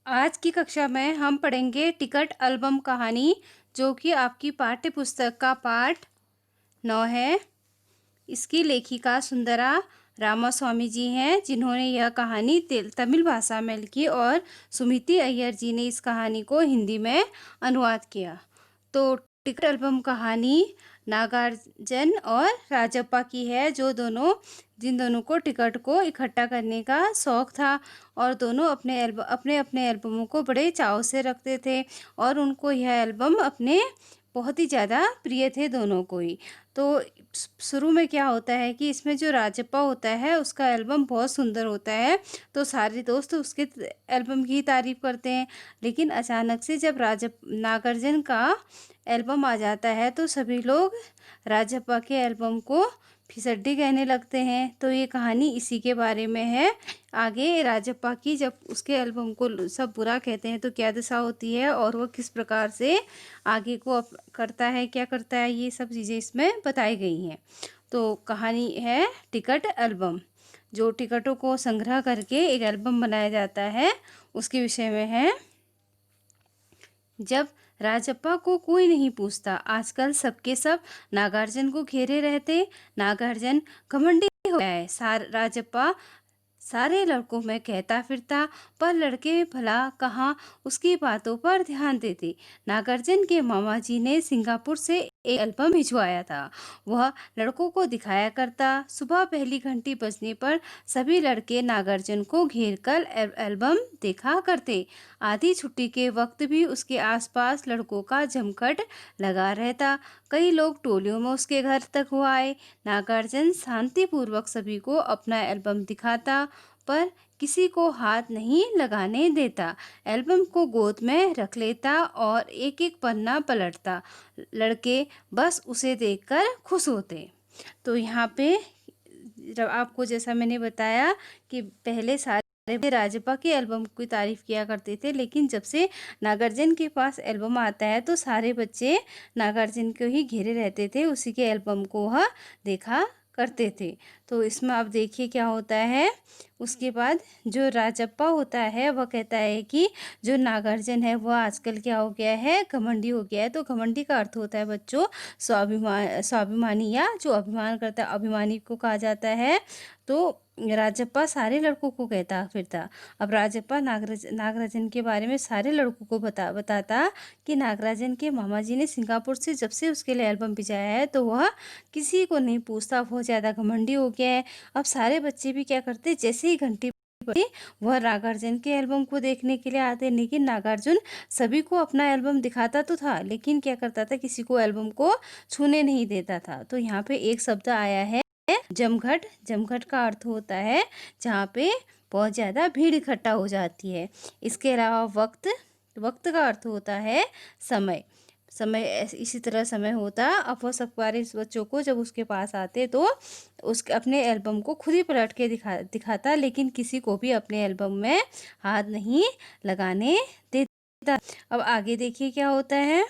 आज की कक्षा में हम पढ़ेंगे टिकट एल्बम कहानी, जो कि आपकी पाठ्य पुस्तक का पाठ 9 है। इसकी लेखिका सुंदरा रामास्वामी जी हैं, जिन्होंने यह कहानी तमिल भाषा में लिखी और सुमिति अय्यर जी ने इस कहानी को हिंदी में अनुवाद किया। तो टिकट एल्बम कहानी नागार्जुन और राजप्पा की है, जिन दोनों को टिकट को इकट्ठा करने का शौक था और दोनों अपने अपने एल्बमों को बड़े चाव से रखते थे और उनको यह एल्बम अपने बहुत ही ज़्यादा प्रिय थे दोनों को ही। तो शुरू में क्या होता है कि इसमें जो राजप्पा होता है उसका एल्बम बहुत सुंदर होता है, तो सारे दोस्त उसके एल्बम की तारीफ करते हैं। लेकिन अचानक से जब नागार्जुन का एल्बम आ जाता है तो सभी लोग राजप्पा के एल्बम को फिसड्डी कहने लगते हैं। तो ये कहानी इसी के बारे में है। आगे राजप्पा की जब उसके एल्बम को सब बुरा कहते हैं तो क्या दशा होती है और वह किस प्रकार से आगे को करता है, क्या करता है, ये सब चीज़ें इसमें बताई गई हैं। तो कहानी है टिकट एल्बम, जो टिकटों को संग्रह करके एक एल्बम बनाया जाता है, उसके विषय में है। जब राजप्पा को कोई नहीं पूछता, आजकल सबके सब नागार्जुन को घेरे रहते। नागार्जुन घमंडी हो गया है। राजप्पा सारे लड़कों में कहता फिरता, पर लड़के भला कहाँ उसकी बातों पर ध्यान देते। नागार्जुन के मामा जी ने सिंगापुर से एक एल्बम भिजवाया था, वह लड़कों को दिखाया करता। सुबह पहली घंटी बजने पर सभी लड़के नागार्जुन को घेरकर एल्बम देखा करते। आधी छुट्टी के वक्त भी उसके आसपास लड़कों का जमघट लगा रहता। कई लोग टोलियों में उसके घर तक हो आए। नागार्जुन शांतिपूर्वक सभी को अपना एल्बम दिखाता, पर किसी को हाथ नहीं लगाने देता। एल्बम को गोद में रख लेता और एक एक पन्ना पलटता। लड़के बस उसे देखकर खुश होते। तो यहाँ पे जब आपको, जैसा मैंने बताया कि पहले सारे राजप्पा के एल्बम की तारीफ किया करते थे, लेकिन जब से नागार्जुन के पास एल्बम आता है तो सारे बच्चे नागार्जुन को ही घेरे रहते थे, उसी के एल्बम को वह देखा करते थे। तो इसमें अब देखिए क्या होता है। उसके बाद जो राजप्पा होता है वह कहता है कि जो नागार्जुन है वह आजकल क्या हो गया है, घमंडी हो गया है। तो घमंडी का अर्थ होता है बच्चों स्वाभिमानी, या जो अभिमान करता है, अभिमानी को कहा जाता है। तो राजप्पा सारे लड़कों को कहता फिरता। अब राजप्पा नागराजन के बारे में सारे लड़कों को बताता कि नागराजन के मामा जी ने सिंगापुर से जब से उसके लिए एल्बम भिजवाया है तो वह किसी को नहीं पूछता, बहुत ज़्यादा घमंडी हो गया है। अब सारे बच्चे भी क्या करते, जैसे ही घंटी बजी वह नागार्जुन के एल्बम को देखने के लिए आते। लेकिन नागार्जुन सभी को अपना एल्बम दिखाता तो था, लेकिन क्या करता था, किसी को एल्बम को छूने नहीं देता था। तो यहाँ पे एक शब्द आया है जमघट। जमघट का अर्थ होता है जहाँ पे बहुत ज़्यादा भीड़ इकट्ठा हो जाती है। इसके अलावा वक्त, वक्त का अर्थ होता है समय। समय इसी तरह समय होता। अब वह सब सारे बच्चों को जब उसके पास आते तो उसके अपने एल्बम को खुद ही पलट के दिखाता, लेकिन किसी को भी अपने एल्बम में हाथ नहीं लगाने देता। अब आगे देखिए क्या होता है।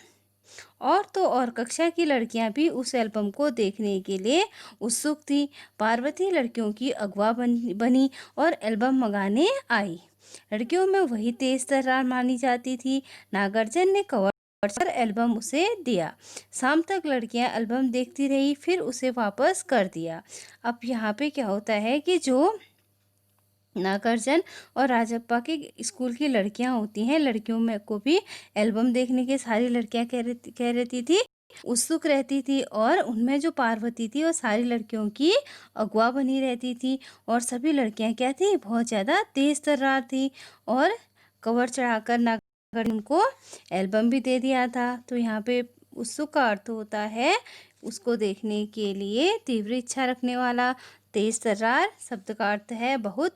और तो और कक्षा की लड़कियां भी उस एल्बम को देखने के लिए उत्सुक थी। पार्वती लड़कियों की अगवा बनी और एल्बम मंगाने आई। लड़कियों में वही तेज तर्रार मानी जाती थी। नागार्जुन ने कवर पर एल्बम उसे दिया। शाम तक लड़कियां एल्बम देखती रही, फिर उसे वापस कर दिया। अब यहाँ पे क्या होता है कि जो नागार्जुन और राजप्पा के स्कूल की लड़कियां होती हैं, लड़कियों में को भी एल्बम देखने के सारी लड़कियां कह रहती थी, उत्सुक रहती थी। और उनमें जो पार्वती थी वो सारी लड़कियों की अगवा बनी रहती थी। और सभी लड़कियां क्या थी, बहुत ज़्यादा तेज तर्रार थी। और कवर चढ़ाकर नागार्जुन उनको एल्बम भी दे दिया था। तो यहाँ पे उत्सुक का अर्थ होता है उसको देखने के लिए तीव्र इच्छा रखने वाला। तेज तर्रार शब्द का अर्थ है बहुत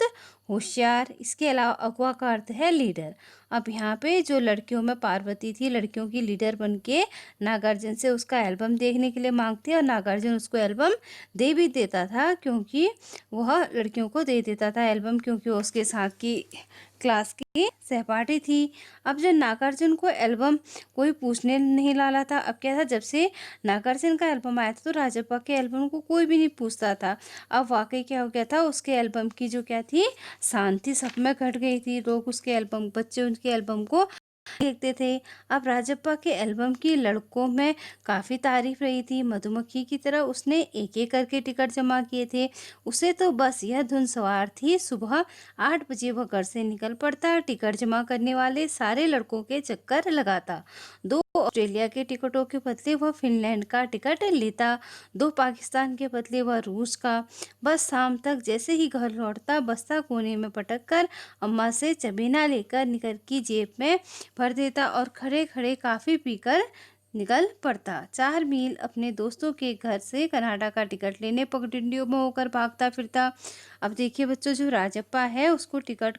होशियार। इसके अलावा अगवा का अर्थ है लीडर। अब यहाँ पे जो लड़कियों में पार्वती थी, लड़कियों की लीडर बन के नागार्जुन से उसका एल्बम देखने के लिए मांगती, और नागार्जुन उसको एल्बम दे भी देता था, क्योंकि वह लड़कियों को दे देता था एल्बम, क्योंकि वो उसके साथ की क्लास की सहपाठी थी। अब जब नागार्जुन को एल्बम कोई पूछने नहीं वाला था। अब क्या था, जब से नागार्जुन का एल्बम आया था तो राजप्पा के एल्बम को कोई भी नहीं पूछता था। अब वाकई क्या हो गया था, उसके एल्बम की जो क्या थी, शांति सब में घट गई थी। लोग उसके एल्बम बच्चे उनके एल्बम को देखते थे। अब राजप्पा के एल्बम की लड़कों में काफ़ी तारीफ रही थी। मधुमक्खी की तरह उसने एक-एक करके टिकट जमा किए थे। उसे तो बस यह धुन सवार थी, सुबह 8 बजे वह घर से निकल पड़ता, टिकट जमा करने वाले सारे लड़कों के चक्कर लगाता। 2 ऑस्ट्रेलिया के टिकटों के बदले वह फ़िनलैंड का टिकट लेता, 2 पाकिस्तान के बदले वह रूस का। बस शाम तक जैसे ही घर लौटता, बस्ता कोने में पटक कर अम्मा से चबीना लेकर निकर की जेब में भर देता और खड़े-खड़े कॉफ़ी पीकर निकल पड़ता। 4 मील अपने दोस्तों के घर से कनाडा का टिकट लेने पगडंडियों में होकर भागता फिरता। अब देखिए बच्चों, जो राजप्पा है उसको टिकट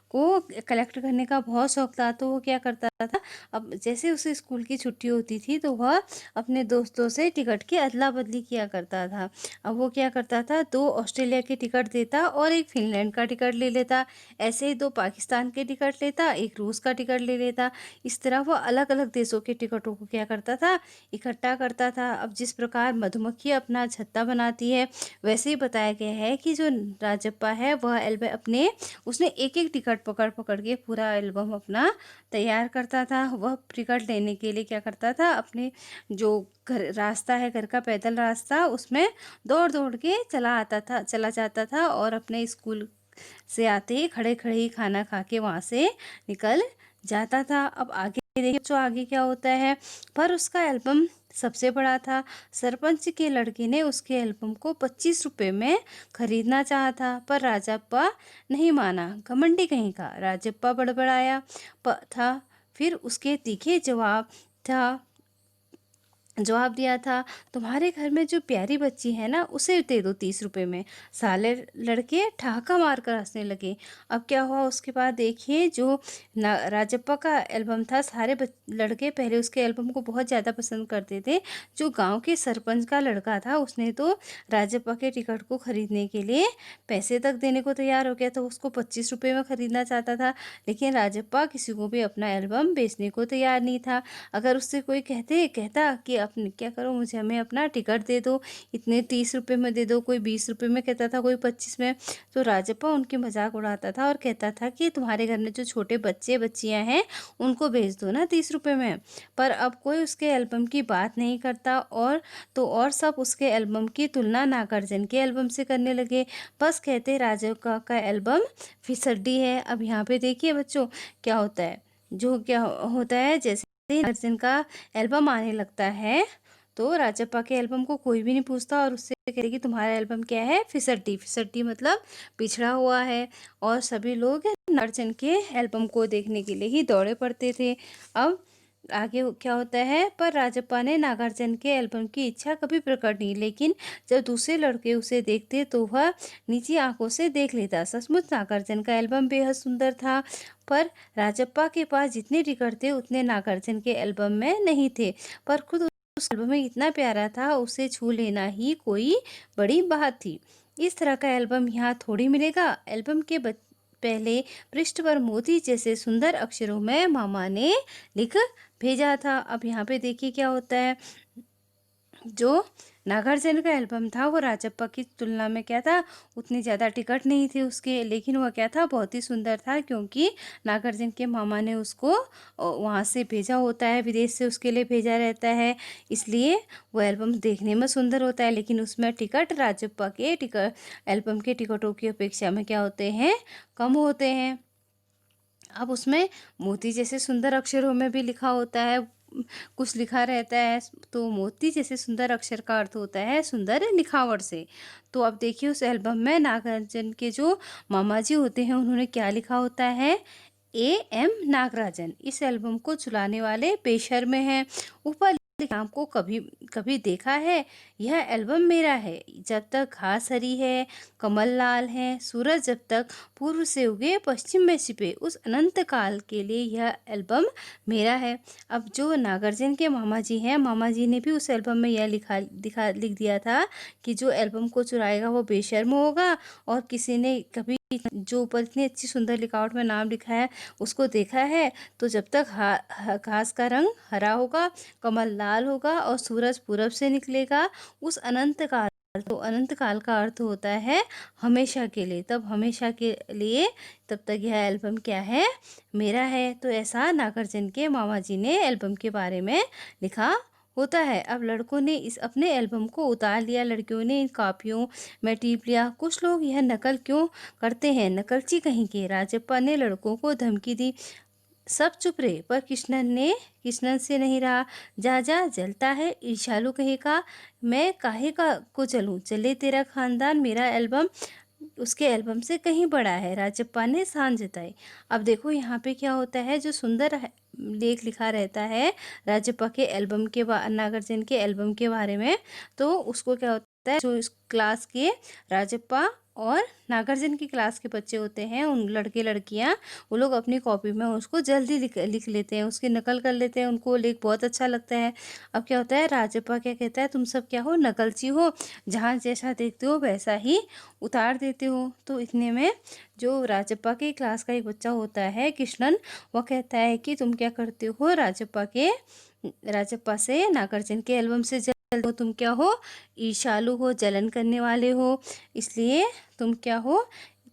को कलेक्ट करने का बहुत शौक था, तो वो क्या करता था, अब जैसे उसे स्कूल की छुट्टी होती थी तो वह अपने दोस्तों से टिकट की अदला-बदली किया करता था। अब वो क्या करता था, 2 ऑस्ट्रेलिया के टिकट देता और 1 फ़िनलैंड का टिकट ले लेता। ऐसे ही 2 पाकिस्तान के टिकट लेता, 1 रूस का टिकट ले लेता। इस तरह वो अलग-अलग देशों के टिकटों को क्या करता था, इकट्ठा करता था। अब जिस प्रकार मधुमक्खी अपना छत्ता बनाती है, वैसे ही बताया गया है कि जो राजप्पा है वह अपने उसने एक-एक टिकट पकड़-पकड़ के पूरा एल्बम अपना तैयार करता था। वह टिकट लेने के लिए क्या करता था, अपने जो घर रास्ता है, घर का पैदल रास्ता, उसमें दौड़-दौड़ के चला जाता था और अपने स्कूल से आते ही खड़े-खड़े ही खाना खा के वहाँ से निकल जाता था। अब आगे देखिए जो आगे क्या होता है, पर उसका एल्बम सबसे बड़ा था। सरपंच के लड़के ने उसके एल्बम को 25 रुपए में खरीदना चाहा था, पर राजप्पा नहीं माना। घमंडी कहीं का। राजप्पा बड़बड़ाया था, फिर उसके तीखे जवाब दिया था, तुम्हारे घर में जो प्यारी बच्ची है ना, उसे दे दो 30 रुपए में। साले लड़के ठहाका मारकर हंसने लगे। अब क्या हुआ उसके बाद देखिए, जो राजप्पा का एल्बम था, सारे लड़के पहले उसके एल्बम को बहुत ज़्यादा पसंद करते थे। जो गांव के सरपंच का लड़का था, उसने तो राजप्पा के टिकट को खरीदने के लिए पैसे तक देने को तैयार हो गया था। उसको 25 रुपये में खरीदना चाहता था, लेकिन राजप्पा किसी को भी अपना एल्बम बेचने को तैयार नहीं था। अगर उससे कोई कहता कि अपने क्या करो, मुझे हमें अपना टिकट दे दो, इतने 30 रुपये में दे दो, कोई 20 रुपये में कहता था, कोई 25 में, तो राजप्पा उनकी मजाक उड़ाता था और कहता था कि तुम्हारे घर में जो छोटे बच्चे बच्चियां हैं, उनको भेज दो ना 30 रुपये में। पर अब कोई उसके एल्बम की बात नहीं करता, और सब उसके एल्बम की तुलना नागार्जुन के एल्बम से करने लगे। बस कहते राजप्पा का एल्बम फिसड्डी है। अब यहाँ पे देखिए बच्चों, क्या होता है, जैसे अर्जुन का एल्बम आने लगता है, तो राजप्पा के एल्बम को कोई भी नहीं पूछता और उससे कहते कि तुम्हारा एल्बम क्या है, फिसड्डी। फिसड्डी मतलब पिछड़ा हुआ है। और सभी लोग अर्जुन के एल्बम को देखने के लिए ही दौड़े पड़ते थे। अब आगे क्या होता है, पर राजप्पा ने नागार्जुन के एल्बम की इच्छा कभी प्रकट नहीं, लेकिन जब दूसरे लड़के उसे देखते तो वह नीची आंखों से देख लेता। सचमुच नागार्जुन का एल्बम बेहद सुंदर था, पर राजप्पा के पास जितने टिकट थे उतने नागार्जुन के एल्बम में नहीं थे। पर खुद उस एल्बम में इतना प्यारा था, उसे छू लेना ही कोई बड़ी बात थी। इस तरह का एल्बम यहाँ थोड़ी मिलेगा। एल्बम के पहले पृष्ठ पर मोती जैसे सुंदर अक्षरों में मामा ने लिख भेजा था। अब यहाँ पे देखिए क्या होता है, जो नागार्जुन का एल्बम था वो राजप्पा की तुलना में क्या था, उतनी ज़्यादा टिकट नहीं थे उसके, लेकिन वह क्या था, बहुत ही सुंदर था, क्योंकि नागार्जुन के मामा ने उसको वहाँ से भेजा होता है, विदेश से उसके लिए भेजा रहता है, इसलिए वो एल्बम देखने में सुंदर होता है। लेकिन उसमें टिकट राजप्पा के एल्बम के टिकटों की अपेक्षा में क्या होते हैं, कम होते हैं। अब उसमें मोती जैसे सुंदर अक्षरों में भी लिखा होता है, कुछ लिखा रहता है, तो मोती जैसे सुंदर अक्षर का अर्थ होता है सुंदर लिखावट से। तो अब देखिए उस एल्बम में नागार्जुन के जो मामा जी होते हैं, उन्होंने क्या लिखा होता है, AM नागराजन। इस एल्बम को चुलाने वाले पेशर में हैं। ऊपर नाम को कभी कभी देखा है, यह एल्बम मेरा है। जब तक घास हरी है, कमल लाल है, सूरज जब तक पूर्व से उगे पश्चिम में छिपे, उस अनंत काल के लिए यह एल्बम मेरा है। अब जो नागार्जुन के मामा जी हैं, मामा जी ने भी उस एल्बम में यह लिख दिया था कि जो एल्बम को चुराएगा वो बेशर्म होगा, और किसी ने कभी जो ऊपर इतनी अच्छी सुंदर लिखावट में नाम लिखा है उसको देखा है, तो जब तक घास का रंग हरा होगा, कमल लाल होगा और सूरज पूरब से निकलेगा, उस अनंत काल तो अनंत काल का अर्थ होता है हमेशा के लिए, तब हमेशा के लिए, तब तक यह एल्बम क्या है, मेरा है। तो ऐसा नागार्जुन के मामा जी ने एल्बम के बारे में लिखा होता है। अब लड़कों ने इस अपने एल्बम को उतार लिया, लड़कियों ने इन कापियों में टीप लिया। कुछ लोग यह नकल क्यों करते हैं, नकलची कहीं के। राजप्पा ने लड़कों को धमकी दी। सब चुप रहे, पर कृष्णन से नहीं रहा। जा जा, जलता है, ईर्ष्यालु कहेगा। मैं काहे का को चलूं, चले तेरा खानदान, मेरा एल्बम उसके एल्बम से कहीं बड़ा है। राजप्पा ने शान जताई। अब देखो यहाँ पे क्या होता है, जो सुंदर लेख लिखा रहता है राजप्पा के एल्बम के नागार्जुन के एल्बम के बारे में, तो उसको क्या होता है, जो इस क्लास के राजप्पा और नागार्जुन की क्लास के बच्चे होते हैं, उन लड़के लड़कियां, वो लोग अपनी कॉपी में उसको जल्दी लिख लेते हैं, उसकी नकल कर लेते हैं, उनको लेख बहुत अच्छा लगता है। अब क्या होता है, राजप्पा क्या कहता है, तुम सब क्या हो, नकलची हो, जहाँ जैसा देखते हो वैसा ही उतार देते हो। तो इतने में जो राजप्पा की क्लास का एक बच्चा होता है कृष्णन, वह कहता है कि तुम क्या करते हो, राजप्पा से नागार्जुन के एल्बम से जल, तुम क्या हो, ईर्ष्यालु हो, जलन करने वाले हो, इसलिए तुम क्या हो,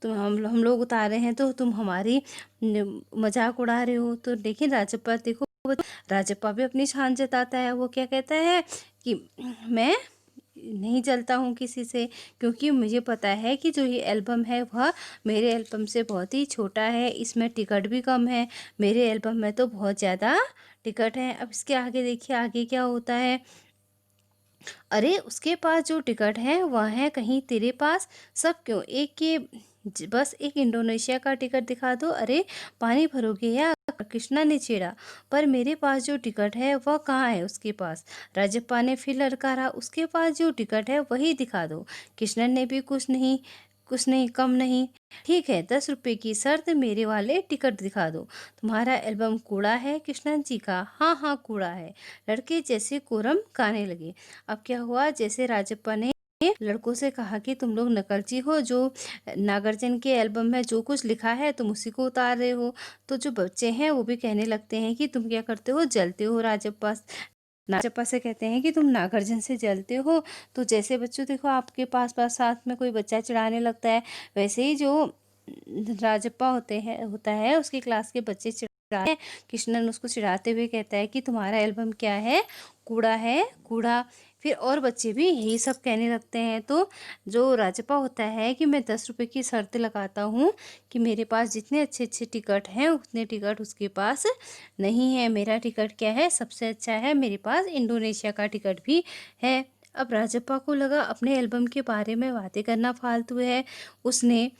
तुम हम लोग उतारे हैं तो तुम हमारी मजाक उड़ा रहे हो। तो लेकिन राजप्पा देखो, राजप्पा भी अपनी शान जताता है। वो क्या कहता है कि मैं नहीं जलता हूँ किसी से, क्योंकि मुझे पता है कि जो ये एल्बम है वह मेरे एल्बम से बहुत ही छोटा है, इसमें टिकट भी कम है, मेरे एल्बम में तो बहुत ज़्यादा टिकट है। अब इसके आगे देखिए, आगे क्या होता है, अरे उसके पास जो टिकट है वह है, कहीं तेरे पास सब क्यों, एक के बस एक इंडोनेशिया का टिकट दिखा दो। अरे पानी भरोगे या, कृष्णा ने छेड़ा। पर मेरे पास जो टिकट है वह कहाँ है उसके पास। राजप्पा ने फिर ललकारा, उसके पास जो टिकट है वही दिखा दो। कृष्णन ने भी कुछ नहीं कम नहीं, ठीक है 10 रुपए की शर्त, मेरे वाले टिकट दिखा दो। तुम्हारा एल्बम कूड़ा है, कृष्णन जी का, हाँ हाँ कूड़ा है। लड़के जैसे कोरम गाने लगे। अब क्या हुआ, जैसे राजप्पा ने लड़कों से कहा कि तुम लोग नकलची हो, जो नागार्जुन के एल्बम में जो कुछ लिखा है तुम उसी को उतार रहे हो। तो जो बच्चे हैं वो भी कहने लगते हैं कि तुम क्या करते हो, जलते हो। राजप्पा से कहते हैं कि तुम नागार्जुन से जलते हो। तो जैसे बच्चों देखो, आपके पास पास साथ में कोई बच्चा चिढ़ाने लगता है, वैसे ही जो राजप्पा होता है उसकी क्लास के बच्चे चिढ़ा है। कृष्णन उसको चिढ़ाते हुए कहता है कि तुम्हारा एल्बम क्या है, कूड़ा। फिर और बच्चे भी यही सब कहने लगते हैं। तो जो राजप्पा होता है कि मैं 10 रुपए की शर्त लगाता हूँ कि मेरे पास जितने अच्छे अच्छे टिकट हैं उतने टिकट उसके पास नहीं है। मेरा टिकट क्या है, सबसे अच्छा है, मेरे पास इंडोनेशिया का टिकट भी है। अब राजप्पा को लगा अपने एल्बम के बारे में बातें करना फालतू है। उसने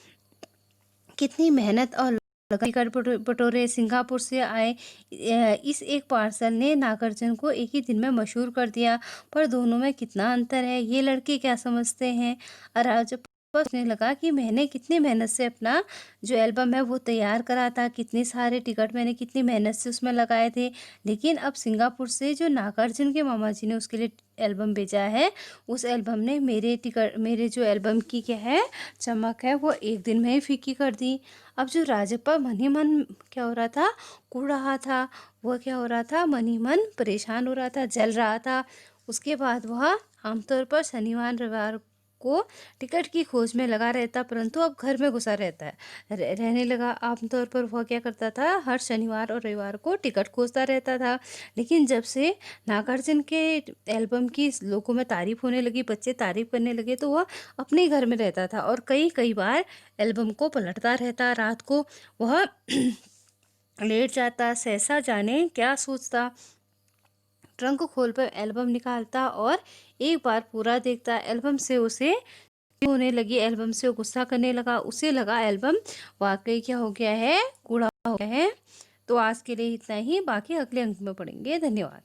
कितनी मेहनत और टिकट बटोरे, सिंगापुर से आए इस एक पार्सल ने नागार्जुन को एक ही दिन में मशहूर कर दिया। पर दोनों में कितना अंतर है, ये लड़के क्या समझते हैं। और जब सोचने लगा कि मैंने कितनी मेहनत से अपना जो एल्बम है वो तैयार करा था, कितने सारे टिकट मैंने कितनी मेहनत से उसमें लगाए थे, लेकिन अब सिंगापुर से जो नागार्जुन के मामा जी ने उसके लिए एल्बम भेजा है, उस एल्बम ने मेरे जो एल्बम की क्या है चमक है वो एक दिन में ही फीकी कर दी। अब जो राजप्पा मन ही मन क्या हो रहा था, कूड़ रहा था, वह क्या हो रहा था, मन ही मन परेशान हो रहा था, जल रहा था। उसके बाद वह आमतौर पर शनिवार रविवार को टिकट की खोज में लगा रहता, परंतु अब घर में घुसा रहता है, रहने लगा। आमतौर पर वह क्या करता था, हर शनिवार और रविवार को टिकट खोजता रहता था। लेकिन जब से नागार्जुन के एल्बम की लोगों में तारीफ होने लगी, बच्चे तारीफ करने लगे, तो वह अपने घर में रहता था और कई कई बार एल्बम को पलटता रहता। रात को वह लेट जाता, सहसा जाने क्या सोचता, ट्रंक खोल कर एल्बम निकालता और एक बार पूरा देखता। एल्बम से उसे होने लगी, एल्बम से वो गुस्सा करने लगा, उसे लगा एल्बम वाकई क्या हो गया है, कूड़ा हो गया है। तो आज के लिए इतना ही, बाकी अगले अंक में पढ़ेंगे। धन्यवाद।